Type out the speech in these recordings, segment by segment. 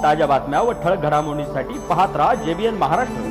ताज्या बातम्या व ठळक घडामोडींसाठी पाहत राहा JBN महाराष्ट्र।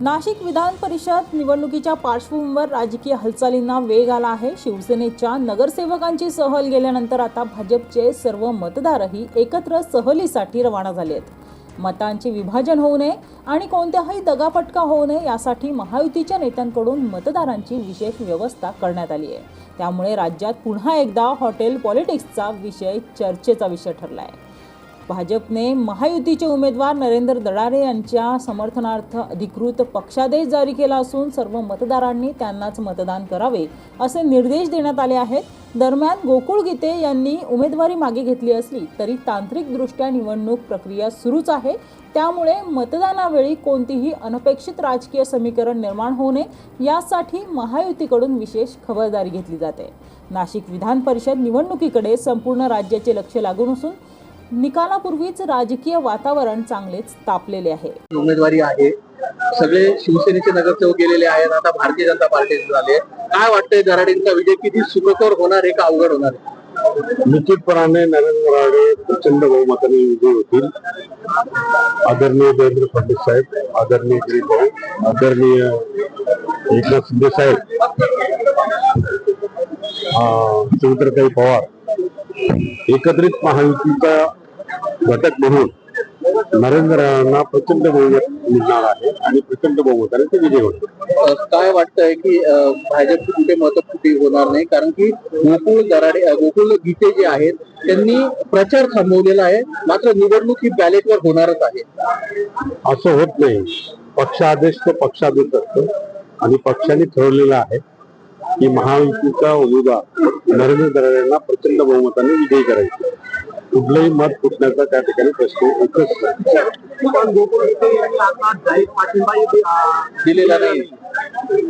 नाशिक विधान परिषद निवडणुकीच्या पार्श्वभूमीवर राजकीय हालचालींना वेग आला आहे। शिवसेनेच्या नगरसेवकांची सहल गेल्यानंतर आता भाजपचे सर्व मतदारही एकत्र सहलीसाठी रवाना झाले आहेत। मतांचे विभाजन होऊ नये आणि कोणत्याही दगाफटका होऊ नये यासाठी महायुतीच्या नेत्यांकडून मतदारांची विशेष व्यवस्था करण्यात आली आहे। त्यामुळे राज्यात पुन्हा एकदा हॉटेल पॉलिटिक्सचा विषय चर्चेचा विषय ठरला आहे। भाजपने महायुतीचे उमेदवार नरेंद्र दराडे यांच्या समर्थनार्थ अधिकृत पक्षादेश जारी केला असून सर्व मतदारांनी त्यांनाच मतदान करावे असे निर्देश देण्यात आले आहेत। दरम्यान गोकुळ गीते यांनी उमेदवारी मागे घेतली असली तरी तांत्रिकदृष्ट्या निवडणूक प्रक्रिया सुरूच आहे। त्यामुळे मतदानावेळी कोणतीही अनपेक्षित राजकीय समीकरण निर्माण होऊ नये यासाठी महायुतीकडून विशेष खबरदारी घेतली जाते। नाशिक विधान परिषद निवडणुकीकडे संपूर्ण राज्याचे लक्ष लागून असून निकालापूर्वीच राजकीय वातावरण चांगलेच तापलेले आहे। उमेदवारी आहे, सगळे शिवसेनेचे नगरसेवक गेलेले आहेत, आता भारतीय जनता पार्टीचे झाले। काय वाटतंय दराडेंचा विजय किती सुखकर होणार आहे का अवघड होणार आहे? निश्चितपणाने नरेंद्र दराडे प्रचंड बहुमताने विजयी होतील। आदरणीय देवेंद्र फडणवीस साहेब, आदरणीय गिरीश भाऊ, आदरणीय एकनाथ शिंदे साहेब, सुमित्राताई पवार एकत्रित महायुतीचा घटक म्हणून नरेंद्रांना प्रचंड बहुमत मिळणार आहे आणि प्रचंड बहुमताने ते विजय होईल। काय वाटतंय की भाजपची कुठे मतफुटी होणार नाही, कारण की गोकुळ गीते जे आहेत त्यांनी प्रचार थांबवलेला आहे, मात्र निवडणूक ही बॅलेटवर होणारच आहे। असं होत नाही, पक्षादेश तो पक्षादेश असतो आणि पक्षाने ठरवलेला आहे की महायुतीचा उमेदवार नरेंद्र दराडेंना प्रचंड बहुमताने विजयी करायचे। कुठलंही मत फुटण्याचा त्या ठिकाणी प्रश्न एकच दिलेला नाही।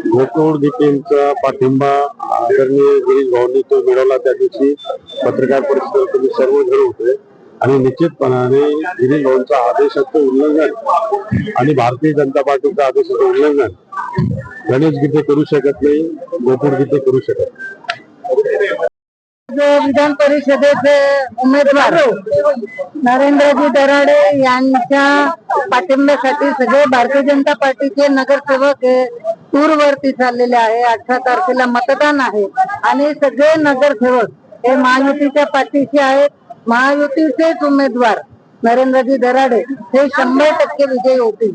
गोकुळ गीतेंचा पाठिंबा आदरणीय गिरीश भाऊंनी तो मिळवला। त्या दिवशी पत्रकार परिषदेत तुम्ही सर्वजण होते आणि निश्चितपणाने गिरीश भाऊंचा आदेशाचं उल्लंघन आणि भारतीय जनता पार्टीच्या आदेशाचं उल्लंघन गणेश गीते करू शकत नाही, गोकुळ गीते करू शकत नाही। विधान परिषदेचे उमेदवार नरेंद्रजी दराडे यांच्या पाठिंब्यासाठी सगळे भारतीय जनता पार्टीचे नगरसेवक टूर वरती चाललेले आहे। 18 तारखेला मतदान आहे आणि सगळे नगरसेवक हे महायुतीच्या पाठीशी आहेत। महायुतीचेच उमेदवार नरेंद्रजी दराडे हे 100% विजयी होतील।